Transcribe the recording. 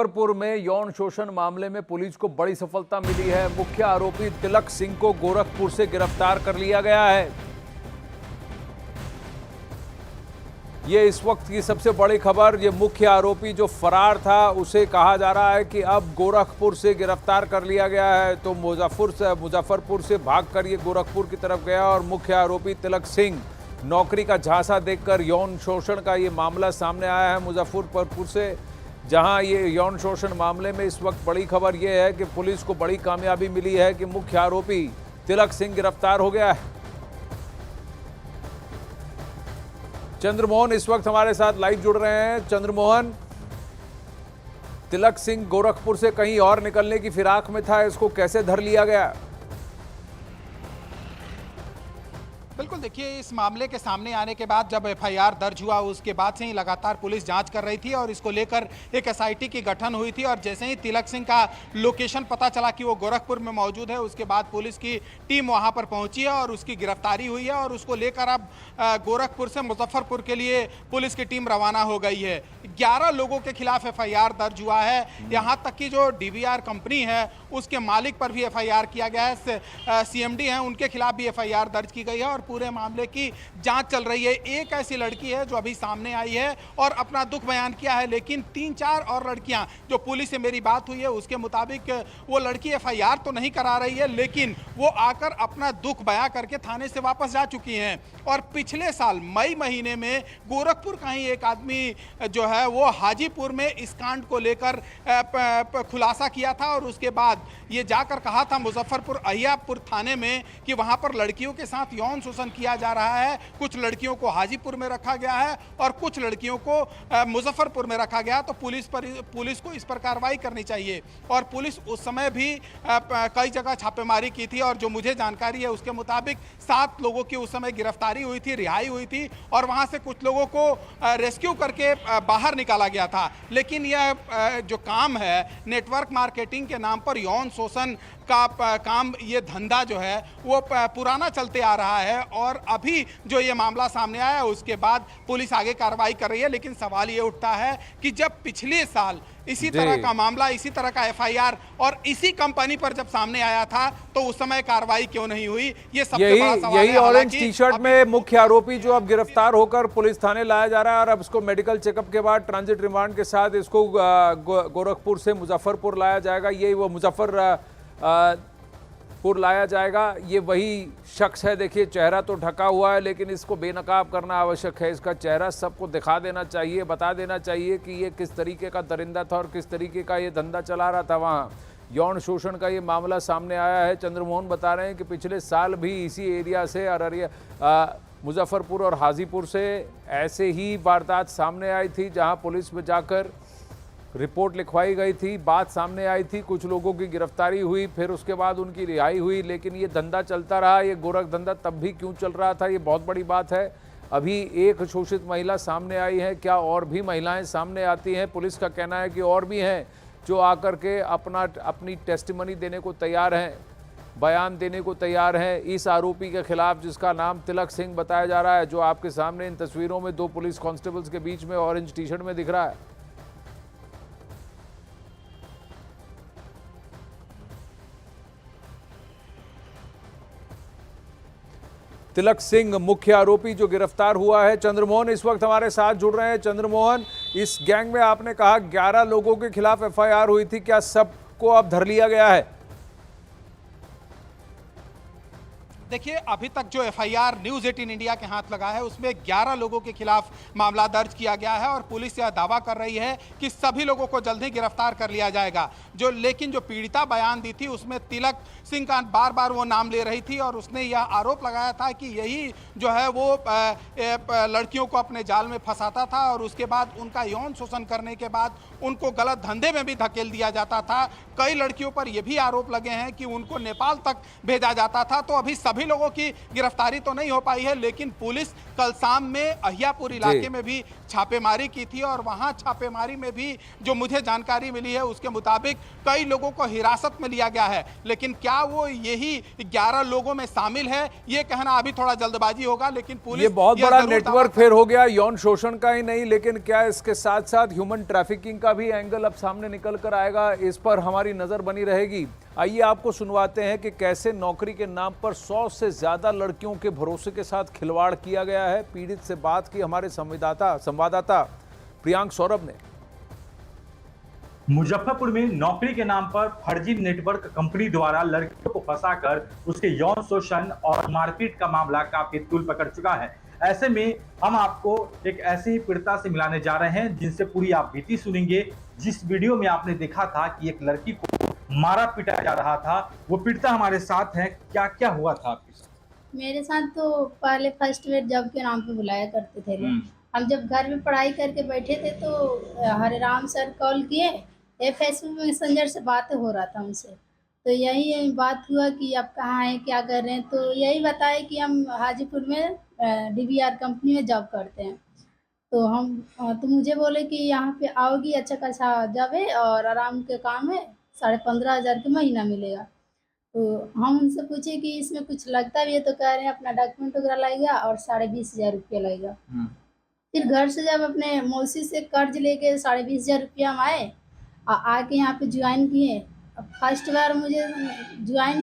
मुजफ्फरपुर में यौन शोषण मामले में पुलिस को बड़ी सफलता मिली है। मुख्य आरोपी तिलक सिंह को गोरखपुर से गिरफ्तार कर लिया गया है। ये इस वक्त की सबसे बड़ी खबर। ये मुख्य आरोपी जो फरार था उसे कहा जा रहा है कि अब गोरखपुर से गिरफ्तार कर लिया गया है। तो मुजफ्फरपुर से भागकर ये गोरखपुर की तरफ गया और मुख्य आरोपी तिलक सिंह नौकरी का झांसा देकर यौन शोषण का ये मामला सामने आया है मुजफ्फरपुर से, जहां ये यौन शोषण मामले में इस वक्त बड़ी खबर यह है कि पुलिस को बड़ी कामयाबी मिली है कि मुख्य आरोपी तिलक सिंह गिरफ्तार हो गया है। चंद्रमोहन इस वक्त हमारे साथ लाइव जुड़ रहे हैं। चंद्रमोहन, तिलक सिंह गोरखपुर से कहीं और निकलने की फिराक में था, इसको कैसे धर लिया गया? बिल्कुल, देखिए, इस मामले के सामने आने के बाद जब एफआईआर दर्ज हुआ उसके बाद से ही लगातार पुलिस जांच कर रही थी और इसको लेकर एक एसआईटी की गठन हुई थी। और जैसे ही तिलक सिंह का लोकेशन पता चला कि वो गोरखपुर में मौजूद है, उसके बाद पुलिस की टीम वहां पर पहुंची है और उसकी गिरफ्तारी हुई है और उसको लेकर अब गोरखपुर से मुजफ्फरपुर के लिए पुलिस की टीम रवाना हो गई है। 11 लोगों के खिलाफ एफआईआर दर्ज हुआ है। यहां तक कि जो डीवीआर कंपनी है उसके मालिक पर भी एफआईआर किया गया है। सीएमडी हैं, उनके खिलाफ भी एफआईआर दर्ज की गई है और पूरे मामले की जांच चल रही है। एक ऐसी लड़की है जो अभी सामने आई है और अपना दुख बयान किया है, लेकिन 3-4 और लड़कियां, जो पुलिस से मेरी बात हुई है उसके मुताबिक वो लड़की एफआईआर तो नहीं करा रही है, लेकिन वो आकर अपना दुख बयां करके थाने से वापस जा चुकी हैं। और पिछले साल मई महीने में गोरखपुर का ही एक आदमी जो है वो हाजीपुर में इस कांड को लेकर खुलासा किया था और उसके बाद ये जाकर कहा था मुजफ्फरपुर अहियापुर थाने में कि वहां पर लड़कियों के साथ यौन शोषण किया जा रहा है। कुछ लड़कियों को हाजीपुर में रखा गया है और कुछ लड़कियों को मुजफ्फरपुर में रखा गया। तो पुलिस को इस पर कार्रवाई करनी चाहिए। और पुलिस उस समय भी कई जगह छापेमारी की थी और जो मुझे जानकारी है उसके मुताबिक 7 लोगों की उस समय गिरफ्तारी हुई थी, रिहाई हुई थी और वहां से कुछ लोगों को रेस्क्यू करके बाहर निकाला गया था। लेकिन यह जो काम है नेटवर्क मार्केटिंग के नाम पर यौन शोषण का काम, ये धंधा जो है वो पुराना चलते आ रहा है और अभी जो ये मामला सामने आया उसके बाद पुलिस आगे कार्रवाई कर रही है। लेकिन सवाल ये उठता है कि जब पिछले साल इसी तरह का मामला, इसी तरह का एफआईआर और इसी कंपनी पर जब सामने आया था तो उस समय कार्रवाई क्यों नहीं हुई? ये सबसे बड़ा सवाल है। यही ऑरेंज टी शर्ट में मुख्य आरोपी जो अब गिरफ्तार होकर पुलिस थाने लाया जा रहा है और अब इसको मेडिकल चेकअप के बाद ट्रांजिट रिमांड के साथ इसको गोरखपुर से मुजफ्फरपुर लाया जाएगा। ये वो मुजफ्फरपुर लाया जाएगा। ये वही शख्स है। देखिए, चेहरा तो ढका हुआ है लेकिन इसको बेनकाब करना आवश्यक है। इसका चेहरा सबको दिखा देना चाहिए, बता देना चाहिए कि ये किस तरीके का दरिंदा था और किस तरीके का ये धंधा चला रहा था। वहाँ यौन शोषण का ये मामला सामने आया है। चंद्रमोहन बता रहे हैं कि पिछले साल भी इसी एरिया से अररिया, मुजफ्फरपुर और हाजीपुर से ऐसे ही वारदात सामने आई थी, जहाँ पुलिस में जाकर रिपोर्ट लिखवाई गई थी, बात सामने आई थी, कुछ लोगों की गिरफ्तारी हुई, फिर उसके बाद उनकी रिहाई हुई। लेकिन ये धंधा चलता रहा। ये गोरख धंधा तब भी क्यों चल रहा था, ये बहुत बड़ी बात है। अभी एक शोषित महिला सामने आई है, क्या और भी महिलाएं सामने आती हैं? पुलिस का कहना है कि और भी हैं जो आकर के अपनी टेस्टिमनी देने को तैयार हैं, बयान देने को तैयार हैं इस आरोपी के खिलाफ, जिसका नाम तिलक सिंह बताया जा रहा है, जो आपके सामने इन तस्वीरों में 2 पुलिस कांस्टेबल्स के बीच में ऑरेंज टी शर्ट में दिख रहा है। तिलक सिंह मुख्य आरोपी जो गिरफ्तार हुआ है। चंद्रमोहन इस वक्त हमारे साथ जुड़ रहे हैं। चंद्रमोहन, इस गैंग में आपने कहा 11 लोगों के खिलाफ एफआईआर हुई थी, क्या सबको अब धर लिया गया है? देखिए, अभी तक जो एफआईआर न्यूज़ 18 इंडिया के हाथ लगा है उसमें 11 लोगों के खिलाफ मामला दर्ज किया गया है और पुलिस यह दावा कर रही है कि सभी लोगों को जल्द ही गिरफ्तार कर लिया जाएगा। लेकिन जो पीड़िता बयान दी थी उसमें तिलक सिंह का बार बार वो नाम ले रही थी और उसने यह आरोप लगाया था कि यही जो है वो लड़कियों को अपने जाल में फंसाता था और उसके बाद उनका यौन शोषण करने के बाद उनको गलत धंधे में भी धकेल दिया जाता था। कई लड़कियों पर यह भी आरोप लगे हैं कि उनको नेपाल तक भेजा जाता था। तो अभी सभी लोगों की गिरफ्तारी तो नहीं हो पाई है, लेकिन पुलिस कल शाम में अहियापुर इलाके में भी छापेमारी की थी और वहां छापेमारी में भी जो मुझे जानकारी मिली है उसके मुताबिक कई लोगों को हिरासत में लिया गया है। लेकिन क्या वो यही 11 लोगों में शामिल है, ये कहना अभी थोड़ा जल्दबाजी होगा। लेकिन पुलिस ये बहुत यह बड़ा जरूर नेटवर्क फेर हो गया, यौन शोषण का ही नहीं लेकिन क्या इसके साथ साथ ह्यूमन ट्रैफिकिंग का भी एंगल अब सामने निकल कर आएगा, इस पर हमारी नजर बनी रहेगी। आइए आपको सुनवाते हैं कि कैसे नौकरी के नाम पर 100 से ज्यादा लड़कियों के भरोसे के साथ खिलवाड़ किया गया है। पीड़ित से बात की हमारे संवाददाता प्रियांक सौरभ ने। मुजफ्फरपुर में नौकरी के नाम पर फर्जी नेटवर्क कंपनी द्वारा लड़कियों को फंसाकर उसके यौन शोषण और मारपीट का मामला काफी तूल पकड़ चुका है। ऐसे में हम आपको एक ऐसी ही पीड़िता से मिलाने जा रहे हैं जिनसे पूरी आप बीती सुनेंगे। जिस वीडियो में आपने देखा था कि एक लड़की को मारा पीटा जा रहा था, वो पीड़िता हमारे साथ है। क्या क्या हुआ था आपके साथ? मेरे साथ तो पहले फर्स्ट ईयर जॉब के नाम पे बुलाया करते थे लोग। हम जब घर में पढ़ाई करके बैठे थे तो हरे राम सर कॉल किए, ये फेसबुक मैसेंजर से बात हो रहा था उनसे। तो यही बात हुआ कि आप कहाँ हैं, क्या कर रहे हैं। तो यही बताए कि हम हाजीपुर में DBR कंपनी में जॉब करते हैं। तो मुझे बोले कि यहाँ पे आओगी, अच्छा खासा जॉब है और आराम के काम है, 15,500 के महीना मिलेगा। तो हम उनसे पूछे कि इसमें कुछ लगता भी है, तो कह रहे हैं अपना डॉक्यूमेंट वगैरह लगेगा और 20,500 रुपया लगेगा। फिर घर से जब अपने मौसी से कर्ज लेके 20,500 रुपया हम आए, आके यहाँ पे ज्वाइन किए। अब फर्स्ट बार मुझे ज्वाइन